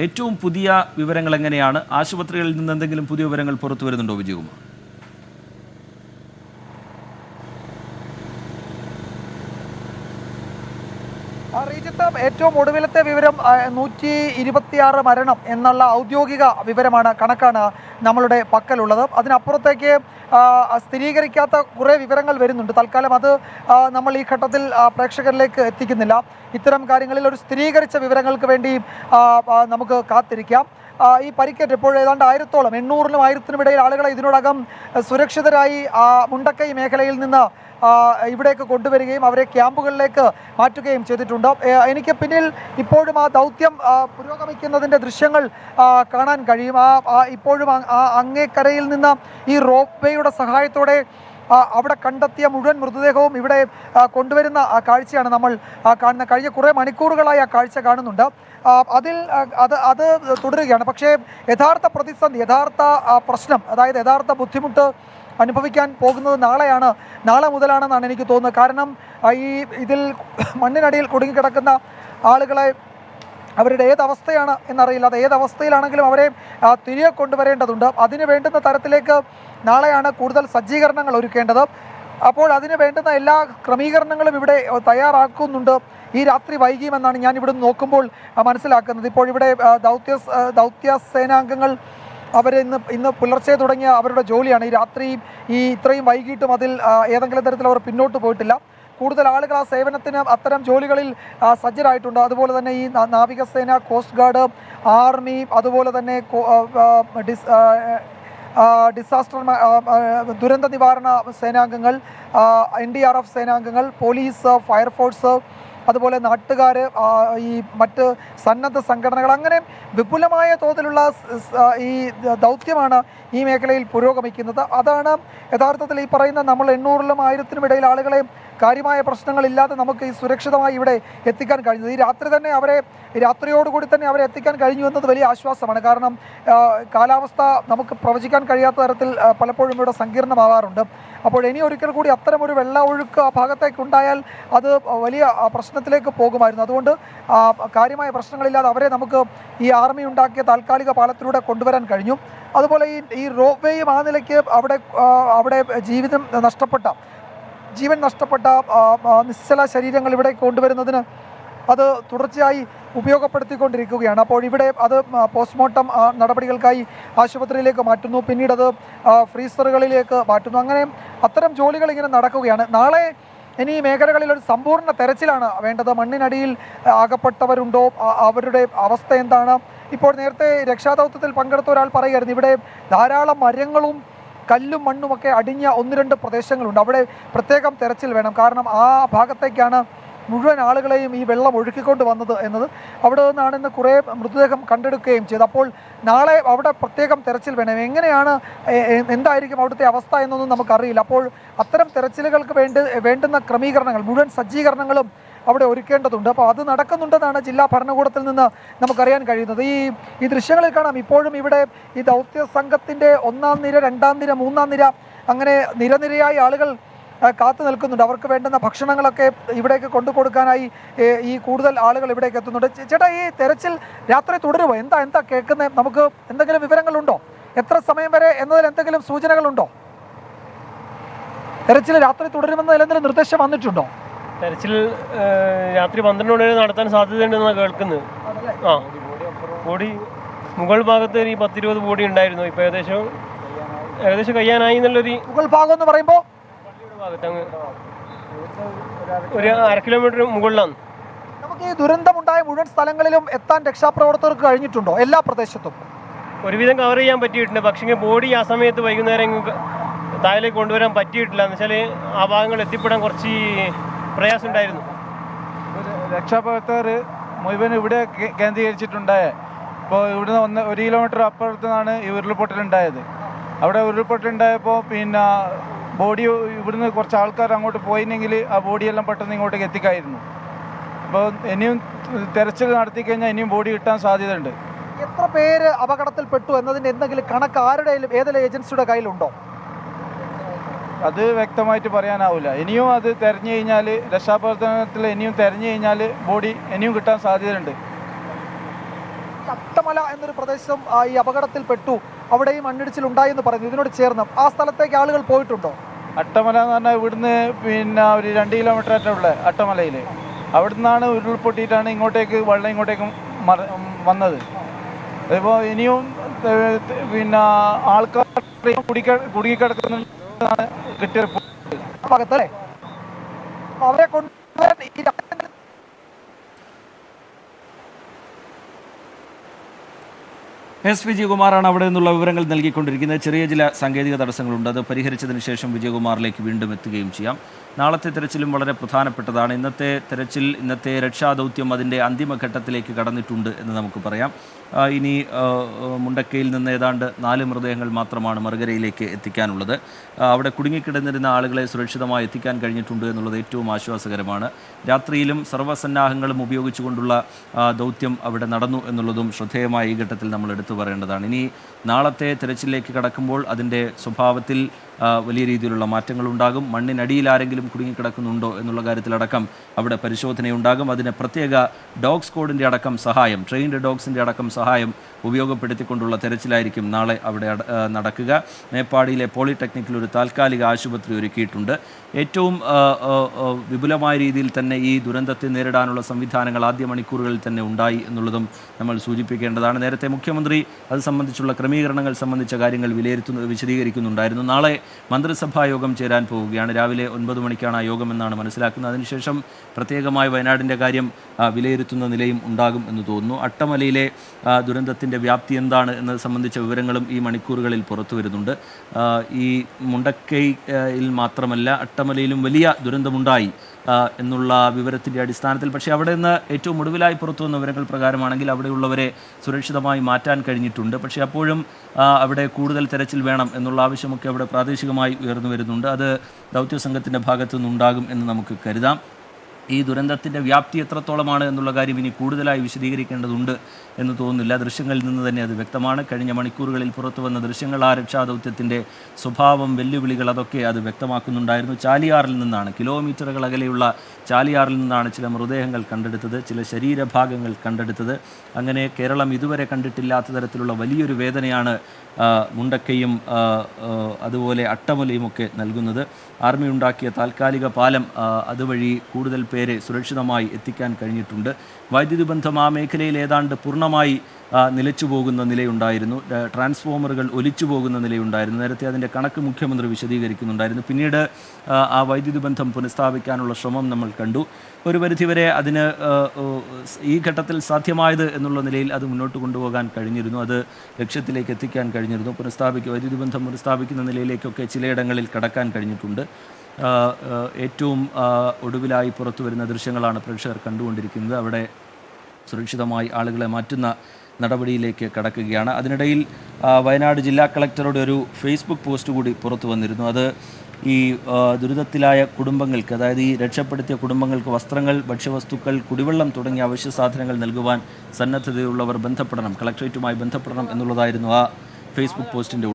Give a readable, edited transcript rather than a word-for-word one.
ഏറ്റവും പുതിയ വിവരങ്ങൾ എങ്ങനെയാണ്? ആശുപത്രികളിൽ നിന്ന് എന്തെങ്കിലും പുതിയ വിവരങ്ങൾ പുറത്തു വരുന്നുണ്ടോ വിജയകുമാർ? റീജിത്ത്, ഏറ്റവും ഒടുവിലത്തെ വിവരം 126 മരണം എന്നുള്ള ഔദ്യോഗിക കണക്കാണ് നമ്മളുടെ പക്കലുള്ളത്. അതിനപ്പുറത്തേക്ക് സ്ഥിരീകരിക്കാത്ത കുറേ വിവരങ്ങൾ വരുന്നുണ്ട്. തൽക്കാലം അത് നമ്മൾ ഈ ഘട്ടത്തിൽ പ്രേക്ഷകരിലേക്ക് എത്തിക്കുന്നില്ല. ഇത്തരം കാര്യങ്ങളിൽ ഒരു സ്ഥിരീകരിച്ച വിവരങ്ങൾക്ക് വേണ്ടി നമുക്ക് കാത്തിരിക്കാം. ഈ പരിക്കേറ്റ് ഇപ്പോൾ ഏതാണ്ട് 1000-ഓളം 800-നും 1000-നും ഇടയിൽ ആളുകളെ ഇതിനോടകം സുരക്ഷിതരായി മുണ്ടക്കൈ മേഖലയിൽ നിന്ന് ഇവിടേക്ക് കൊണ്ടുവരികയും അവരെ ക്യാമ്പുകളിലേക്ക് മാറ്റുകയും ചെയ്തിട്ടുണ്ട്. എനിക്ക് പിന്നിൽ ഇപ്പോഴും ആ ദൗത്യം പുരോഗമിക്കുന്നതിൻ്റെ ദൃശ്യങ്ങൾ കാണാൻ കഴിയും. ഇപ്പോഴും അങ്ങേക്കരയിൽ നിന്ന് ഈ റോപ്പ് വേയുടെ സഹായത്തോടെ അവിടെ കണ്ടെത്തിയ മുഴുവൻ മൃതദേഹവും ഇവിടെ കൊണ്ടുവരുന്ന കാഴ്ചയാണ് നമ്മൾ കാണുന്നത്. കഴിഞ്ഞ കുറേ മണിക്കൂറുകളായി ആ കാഴ്ച കാണുന്നുണ്ട്. അത് തുടരുകയാണ്. പക്ഷേ യഥാർത്ഥ പ്രതിസന്ധി, യഥാർത്ഥ പ്രശ്നം, അതായത് യഥാർത്ഥ ബുദ്ധിമുട്ട് അനുഭവിക്കാൻ പോകുന്നത് നാളെ മുതലാണെന്നാണ് എനിക്ക് തോന്നുന്നത്. കാരണം ഇതിൽ മണ്ണിനടിയിൽ കുടുങ്ങിക്കിടക്കുന്ന ആളുകളെ അവരുടെ ഏതവസ്ഥയാണ് എന്നറിയില്ല. അത് ഏതവസ്ഥയിലാണെങ്കിലും അവരെ തിരികെ കൊണ്ടുവരേണ്ടതുണ്ട്. അതിന് വേണ്ടുന്ന തരത്തിലേക്ക് നാളെയാണ് കൂടുതൽ സജ്ജീകരണങ്ങൾ ഒരുക്കേണ്ടത്. അപ്പോൾ അതിന് വേണ്ടുന്ന എല്ലാ ക്രമീകരണങ്ങളും ഇവിടെ തയ്യാറാക്കുന്നുണ്ട്. ഈ രാത്രി വൈകിയുമെന്നാണ് ഞാൻ ഇവിടെ നോക്കുമ്പോൾ മനസ്സിലാക്കുന്നത്. ഇപ്പോൾ ഇവിടെ ദൗത്യ സേനാംഗങ്ങൾ ഇന്ന് പുലർച്ചെ തുടങ്ങിയ അവരുടെ ജോലിയാണ്. ഈ രാത്രി ഇത്രയും വൈകിട്ടും അതിൽ ഏതെങ്കിലും തരത്തിൽ അവർ പിന്നോട്ട് പോയിട്ടില്ല. കൂടുതൽ ആളുകൾ ആ സേവനത്തിന് അത്തരം ജോലികളിൽ സജ്ജരായിട്ടുണ്ട്. അതുപോലെ തന്നെ ഈ നാവികസേന, കോസ്റ്റ് ഗാർഡ്, ആർമി, അതുപോലെ തന്നെ ഡിസാസ്റ്റർ ദുരന്ത നിവാരണ സേനാംഗങ്ങൾ, NDRF സേനാംഗങ്ങൾ, പോലീസ്, ഫയർഫോഴ്സ്, അതുപോലെ നാട്ടുകാർ, ഈ മറ്റ് സന്നദ്ധ സംഘടനകൾ, അങ്ങനെ വിപുലമായ തോതിലുള്ള ഈ ദൗത്യമാണ് ഈ മേഖലയിൽ പുരോഗമിക്കുന്നത്. അതാണ് യഥാർത്ഥത്തിൽ ഈ പറയുന്ന നമ്മൾ 800-ലും 1000-നും ഇടയിൽ ആളുകളെ കാര്യമായ പ്രശ്നങ്ങളില്ലാതെ നമുക്ക് ഈ സുരക്ഷിതമായി ഇവിടെ എത്തിക്കാൻ കഴിഞ്ഞത്. രാത്രിയോടുകൂടി തന്നെ അവരെ എത്തിക്കാൻ കഴിഞ്ഞു എന്നത് വലിയ ആശ്വാസമാണ്. കാരണം കാലാവസ്ഥ നമുക്ക് പ്രവചിക്കാൻ കഴിയാത്ത തരത്തിൽ പലപ്പോഴും ഇവിടെ സങ്കീർണമാവാറുണ്ട്. അപ്പോൾ ഇനി ഒരിക്കൽ കൂടി അത്തരമൊരു വെള്ള ഒഴുക്ക് ആ ഭാഗത്തേക്ക് ഉണ്ടായാൽ അത് വലിയ പ്രശ്നത്തിലേക്ക് പോകുമായിരുന്നു. അതുകൊണ്ട് കാര്യമായ പ്രശ്നങ്ങളില്ലാതെ അവരെ നമുക്ക് ഈ ആർമി ഉണ്ടാക്കിയ താൽക്കാലിക പാലത്തിലൂടെ കൊണ്ടുവരാൻ കഴിഞ്ഞു. അതുപോലെ ഈ റോപ്പ് വേയും ആ നിലയ്ക്ക് അവിടെ ജീവൻ നഷ്ടപ്പെട്ട നിശ്ചല ശരീരങ്ങൾ ഇവിടെ കൊണ്ടുവരുന്നതിന് അത് തുടർച്ചയായി ഉപയോഗപ്പെടുത്തിക്കൊണ്ടിരിക്കുകയാണ്. അപ്പോൾ ഇവിടെ അത് പോസ്റ്റ്മോർട്ടം നടപടികൾക്കായി ആശുപത്രിയിലേക്ക് മാറ്റുന്നു, പിന്നീട് അത് ഫ്രീസറുകളിലേക്ക് മാറ്റുന്നു. അങ്ങനെ അത്തരം ജോലികൾ ഇങ്ങനെ നടക്കുകയാണ്. നാളെ ഇനി ഈ മേഖലകളിൽ ഒരു സമ്പൂർണ്ണ തെരച്ചിലാണ് വേണ്ടത്. മണ്ണിനടിയിൽ അകപ്പെട്ടവരുണ്ടോ, അവരുടെ അവസ്ഥ എന്താണ്? ഇപ്പോൾ നേരത്തെ രക്ഷാദൗത്യത്തിൽ പങ്കെടുത്ത ഒരാൾ പറയുമായിരുന്നു, ഇവിടെ ധാരാളം മരങ്ങളും കല്ലും മണ്ണുമൊക്കെ അടിഞ്ഞ 1-2 പ്രദേശങ്ങളുണ്ട്. അവിടെ പ്രത്യേകം തെരച്ചിൽ വേണം. കാരണം ആ ഭാഗത്തേക്കാണ് മുഴുവൻ ആളുകളെയും ഈ വെള്ളം ഒഴുക്കിക്കൊണ്ട് വന്നത് എന്നത്. അവിടെ നിന്നാണ് ഇന്ന് കുറേ മൃതദേഹം കണ്ടെടുക്കുകയും ചെയ്തത്. അപ്പോൾ നാളെ അവിടെ പ്രത്യേകം തെരച്ചിൽ വേണം. എന്തായിരിക്കും അവിടുത്തെ അവസ്ഥ എന്നൊന്നും നമുക്കറിയില്ല. അപ്പോൾ അത്തരം തെരച്ചിലുകൾക്ക് വേണ്ടുന്ന ക്രമീകരണങ്ങൾ, മുഴുവൻ സജ്ജീകരണങ്ങളും അവിടെ ഒരുക്കേണ്ടതുണ്ട്. അപ്പോൾ അത് നടക്കുന്നുണ്ടെന്നാണ് ജില്ലാ ഭരണകൂടത്തിൽ നിന്ന് നമുക്കറിയാൻ കഴിയുന്നത്. ഈ ദൃശ്യങ്ങളിൽ കാണാം ഇപ്പോഴും ഇവിടെ ഈ ദൗത്യ സംഘത്തിൻ്റെ 1ാം നിര, 2ാം നിര, 3ാം നിര, അങ്ങനെ നിരനിരയായി ആളുകൾ കാത്തു നിൽക്കുന്നുണ്ട്. അവർക്ക് വേണ്ടുന്ന ഭക്ഷണങ്ങളൊക്കെ ഇവിടേക്ക് കൊണ്ടുകൊടുക്കാനായി ഈ കൂടുതൽ ആളുകൾ ഇവിടേക്ക് എത്തുന്നുണ്ട്. ചേട്ടാ, ഈ തെരച്ചിൽ രാത്രി തുടരുമോ? എന്താ കേൾക്കുന്നത്? നമുക്ക് എന്തെങ്കിലും വിവരങ്ങളുണ്ടോ? എത്ര സമയം വരെ എന്നതിൽ എന്തെങ്കിലും സൂചനകളുണ്ടോ? തെരച്ചിൽ രാത്രി തുടരുമെന്നതിൽ എന്തെങ്കിലും നിർദ്ദേശം വന്നിട്ടുണ്ടോ? തെരച്ചിൽ രാത്രി 12 മണി വരെ നടത്താൻ സാധ്യതയുണ്ടെന്നാണ് കേൾക്കുന്നത്. ബോഡി മുകൾ ഭാഗത്ത് ഈ 10-20 ബോഡി ഉണ്ടായിരുന്നു. ഇപ്പോൾ ഏകദേശം കഴിയാനായി എന്നുള്ളൊരു. മുകൾ ഭാഗം എന്ന് പറയുമ്പോൾ ഭാഗത്ത് അങ്ങ് ഒരു 1/2 കിലോമീറ്റർ മുകളിലാണ്. നമുക്ക് ഈ ദുരന്തമുണ്ടായ മുഴുവൻ സ്ഥലങ്ങളിലും എത്താൻ രക്ഷാപ്രവർത്തകർക്ക് കഴിഞ്ഞിട്ടുണ്ടോ? എല്ലാ പ്രദേശത്തും ഒരുവിധം കവർ ചെയ്യാൻ പറ്റിയിട്ടുണ്ട്. പക്ഷേ ബോഡി ആ സമയത്ത് വൈകുന്നേരം താഴേക്ക് കൊണ്ടുവരാൻ പറ്റിയിട്ടില്ല. എന്ന് വെച്ചാൽ ആ ഭാഗങ്ങൾ എത്തിപ്പെടാൻ കുറച്ച് പ്രയാസം ഉണ്ടായിരുന്നു. രക്ഷാപ്രവർത്തകർ മുഴുവൻ ഇവിടെ കേന്ദ്രീകരിച്ചിട്ടുണ്ടായ. ഇപ്പോൾ ഇവിടുന്ന് 1 കിലോമീറ്റർ അപ്പുറത്തു നിന്നാണ് ഈ ഉരുൾപൊട്ടലുണ്ടായത്. അവിടെ ഉരുൾപൊട്ടലുണ്ടായപ്പോൾ പിന്നെ ബോഡി ഇവിടുന്ന് കുറച്ച് ആൾക്കാർ അങ്ങോട്ട് പോയില്ലെങ്കിൽ ആ ബോഡിയെല്ലാം പെട്ടെന്ന് ഇങ്ങോട്ടേക്ക് എത്തിക്കായിരുന്നു. അപ്പോൾ ഇനിയും തെരച്ചിൽ നടത്തി കഴിഞ്ഞാൽ ഇനിയും ബോഡി കിട്ടാൻ സാധ്യതയുണ്ട്. എത്ര പേര് അപകടത്തിൽപ്പെട്ടു എന്നതിൻ്റെ എന്തെങ്കിലും കണക്ക് ഏതെങ്കിലും ഏജൻസിയുടെ കയ്യിലുണ്ടോ? അത് വ്യക്തമായിട്ട് പറയാനാവില്ല. ഇനിയും അത് തെരഞ്ഞു കഴിഞ്ഞാൽ, രക്ഷാപ്രവർത്തനത്തിൽ ഇനിയും തെരഞ്ഞു കഴിഞ്ഞാൽ ബോഡി ഇനിയും കിട്ടാൻ സാധ്യതയുണ്ട്. അട്ടമല എന്നൊരു പ്രദേശം ഈ അപകടത്തിൽ പെട്ടു, അവിടെയും മണ്ണിടിച്ചിൽ ഉണ്ടായി എന്ന് പറഞ്ഞു. ഇതിനോട് ചേർന്ന് ആ സ്ഥലത്തേക്ക് ആളുകൾ പോയിട്ടുണ്ടോ? അട്ടമല എന്ന് പറഞ്ഞാൽ ഇവിടുന്ന് പിന്നെ ഒരു 2 കിലോമീറ്റർ ആയിട്ടുള്ള അട്ടമലയിൽ അവിടെ നിന്നാണ് ഉരുൾപൊട്ടിയിട്ടാണ് ഇങ്ങോട്ടേക്ക് വെള്ളം ഇങ്ങോട്ടേക്ക് വന്നത്. ഇപ്പോൾ ഇനിയും പിന്നെ ആൾക്കാർ കുടുങ്ങിക്കിടക്കുന്നതാണ് കിട്ടിയ ഭാഗത്തല്ലേ അവരെ കൊണ്ടുവരാൻ എസ് വിജയകുമാറാണ് അവിടെ നിന്നുള്ള വിവരങ്ങൾ നൽകിക്കൊണ്ടിരിക്കുന്നത്. ചെറിയ ചില സാങ്കേതിക തടസ്സങ്ങളുണ്ട്, അത് പരിഹരിച്ചതിന് ശേഷം വിജയകുമാറിലേക്ക് വീണ്ടും എത്തുകയും ചെയ്യാം. നാളത്തെ തെരച്ചിലും വളരെ പ്രധാനപ്പെട്ടതാണ്. ഇന്നത്തെ രക്ഷാദൗത്യം അതിൻ്റെ അന്തിമഘട്ടത്തിലേക്ക് കടന്നിട്ടുണ്ട് എന്ന് നമുക്ക് പറയാം. ഇനി മുണ്ടക്കയിൽ നിന്ന് ഏതാണ്ട് 4 മൃതദേഹങ്ങൾ മാത്രമാണ് മറുകരയിലേക്ക് എത്തിക്കാനുള്ളത്. അവിടെ കുടുങ്ങിക്കിടന്നിരുന്ന ആളുകളെ സുരക്ഷിതമായി എത്തിക്കാൻ കഴിഞ്ഞിട്ടുണ്ട് എന്നുള്ളത് ഏറ്റവും ആശ്വാസകരമാണ്. രാത്രിയിലും സർവ്വസന്നാഹങ്ങളും ഉപയോഗിച്ചുകൊണ്ടുള്ള ദൗത്യം അവിടെ നടന്നു എന്നുള്ളതും ശ്രദ്ധേയമായ ഈ ഘട്ടത്തിൽ നമ്മൾ എടുത്തു പറയേണ്ടതാണ്. ഇനി നാളത്തെ തെരച്ചിലേക്ക് കടക്കുമ്പോൾ അതിൻ്റെ സ്വഭാവത്തിൽ വലിയ രീതിയിലുള്ള മാറ്റങ്ങളുണ്ടാകും. മണ്ണിനടിയിൽ ആരെങ്കിലും കുടുങ്ങിക്കിടക്കുന്നുണ്ടോ എന്നുള്ള കാര്യത്തിലടക്കം അവിടെ പരിശോധനയുണ്ടാകും. അതിന് പ്രത്യേക ഡോഗ് സ്ക്വാഡിൻ്റെ അടക്കം സഹായം, ട്രെയിൻഡ് ഡോഗ്സിൻ്റെ അടക്കം സഹായം ഉപയോഗപ്പെടുത്തിക്കൊണ്ടുള്ള തെരച്ചിലായിരിക്കും നാളെ അവിടെ നടക്കുക. മേപ്പാടിയിലെ പോളിടെക്നിക്കിൽ ഒരു താൽക്കാലിക ആശുപത്രി ഒരുക്കിയിട്ടുണ്ട്. ഏറ്റവും വിപുലമായ രീതിയിൽ തന്നെ ഈ ദുരന്തത്തെ നേരിടാനുള്ള സംവിധാനങ്ങൾ ആദ്യ മണിക്കൂറുകളിൽ തന്നെ ഉണ്ടായി എന്നുള്ളതും നമ്മൾ സൂചിപ്പിക്കേണ്ടതാണ്. നേരത്തെ മുഖ്യമന്ത്രി അത് സംബന്ധിച്ചുള്ള ക്രമീകരണങ്ങൾ സംബന്ധിച്ച കാര്യങ്ങൾ വിശദീകരിക്കുന്നുണ്ടായിരുന്നു. നാളെ മന്ത്രിസഭാ യോഗം ചേരാൻ പോവുകയാണ്. രാവിലെ 9 മണിക്കാണ് ആ യോഗമെന്നാണ് മനസ്സിലാക്കുന്നത്. അതിനുശേഷം പ്രത്യേകമായി വയനാടിൻ്റെ കാര്യം വിലയിരുത്തുന്ന നിലയും ഉണ്ടാകും എന്ന് തോന്നുന്നു. അട്ടമലയിലെ ദുരന്തത്തിൻ്റെ വ്യാപ്തി എന്താണ് എന്നത് സംബന്ധിച്ച വിവരങ്ങളും ഈ മണിക്കൂറുകളിൽ പുറത്തു വരുന്നുണ്ട്. ഈ മുണ്ടക്കൈയിൽ മാത്രമല്ല അട്ടമലയിലും വലിയ ദുരന്തമുണ്ടായി എന്നുള്ള വിവരത്തിൻ്റെ അടിസ്ഥാനത്തിൽ, പക്ഷേ അവിടെ നിന്ന് ഏറ്റവും ഒടുവിലായി പുറത്തു വന്ന വിവരങ്ങൾ പ്രകാരമാണെങ്കിൽ അവിടെയുള്ളവരെ സുരക്ഷിതമായി മാറ്റാൻ കഴിഞ്ഞിട്ടുണ്ട്. പക്ഷേ അപ്പോഴും അവിടെ കൂടുതൽ തെരച്ചിൽ വേണം എന്നുള്ള ആവശ്യമൊക്കെ അവിടെ പ്രാദേശികമായി ഉയർന്നു വരുന്നുണ്ട്. അത് ദൗത്യസംഘത്തിൻ്റെ ഭാഗത്തു നിന്നുണ്ടാകും എന്ന് നമുക്ക് കരുതാം. ഈ ദുരന്തത്തിൻ്റെ വ്യാപ്തി എത്രത്തോളമാണ് എന്നുള്ള കാര്യം ഇനി കൂടുതലായി വിശദീകരിക്കേണ്ടതുണ്ട് എന്ന് തോന്നുന്നില്ല. ദൃശ്യങ്ങളിൽ നിന്ന് തന്നെ അത് വ്യക്തമാണ്. കഴിഞ്ഞ മണിക്കൂറുകളിൽ പുറത്തു വന്ന ദൃശ്യങ്ങൾ ആ രക്ഷാദൗത്യത്തിൻ്റെ സ്വഭാവം, വെല്ലുവിളികൾ അതൊക്കെ അത് വ്യക്തമാക്കുന്നുണ്ടായിരുന്നു. ചാലിയാറിൽ നിന്നാണ്, കിലോമീറ്ററുകൾ അകലെയുള്ള ചാലിയാറിൽ നിന്നാണ് ചില മൃതദേഹങ്ങൾ കണ്ടെടുത്തത്, ചില ശരീരഭാഗങ്ങൾ കണ്ടെടുത്തത്. അങ്ങനെ കേരളം ഇതുവരെ കണ്ടിട്ടില്ലാത്ത തരത്തിലുള്ള വലിയൊരു വേദനയാണ് മുണ്ടക്കയും അതുപോലെ അട്ടമലയുമൊക്കെ നൽകുന്നത്. ആർമി ഉണ്ടാക്കിയ താൽക്കാലിക പാലം അതുവഴി കൂടുതൽ പേരെ സുരക്ഷിതമായി എത്തിക്കാൻ കഴിഞ്ഞിട്ടുണ്ട്. വൈദ്യുതി ബന്ധം ആ മേഖലയിൽ ഏതാണ്ട് പൂർണ്ണമായി നിലച്ചു പോകുന്ന നിലയുണ്ടായിരുന്നു. ട്രാൻസ്ഫോമറുകൾ ഒലിച്ചു പോകുന്ന നിലയുണ്ടായിരുന്നു. നേരത്തെ അതിൻ്റെ കണക്ക് മുഖ്യമന്ത്രി വിശദീകരിക്കുന്നുണ്ടായിരുന്നു. പിന്നീട് ആ വൈദ്യുതി ബന്ധം പുനഃസ്ഥാപിക്കാനുള്ള ശ്രമം നമ്മൾ കണ്ടു. ഒരു പരിധിവരെ അതിന് ഈ ഘട്ടത്തിൽ സാധ്യമായത് എന്നുള്ള നിലയിൽ അത് മുന്നോട്ട് കൊണ്ടുപോകാൻ കഴിഞ്ഞിരുന്നു. അത് ലക്ഷ്യത്തിലേക്ക് എത്തിക്കാൻ കഴിഞ്ഞിരുന്നു. വൈദ്യുതി ബന്ധം പുനഃസ്ഥാപിക്കുന്ന നിലയിലേക്കൊക്കെ ചിലയിടങ്ങളിൽ കടക്കാൻ കഴിഞ്ഞിട്ടുണ്ട്. ഏറ്റവും ഒടുവിലായി പുറത്തു വരുന്ന ദൃശ്യങ്ങളാണ് പ്രേക്ഷകർ കണ്ടുകൊണ്ടിരിക്കുന്നത്. അവിടെ സുരക്ഷിതമായി ആളുകളെ മാറ്റുന്ന നടപടിയിലേക്ക് കടക്കുകയാണ്. അതിനിടയിൽ വയനാട് ജില്ലാ കളക്ടറുടെ ഒരു ഫേസ്ബുക്ക് പോസ്റ്റ് കൂടി പുറത്തു വന്നിരുന്നു. അത് ഈ ദുരിതത്തിലായ കുടുംബങ്ങൾക്ക്, അതായത് ഈ രക്ഷപ്പെടുത്തിയ കുടുംബങ്ങൾക്ക് വസ്ത്രങ്ങൾ, ഭക്ഷ്യവസ്തുക്കൾ, കുടിവെള്ളം തുടങ്ങിയ അവശ്യ സാധനങ്ങൾ നൽകുവാൻ സന്നദ്ധതയുള്ളവർ ബന്ധപ്പെടണം, കളക്ടറേറ്റുമായി ബന്ധപ്പെടണം എന്നുള്ളതായിരുന്നു ആ ഫേസ്ബുക്ക് പോസ്റ്റിൻ്റെ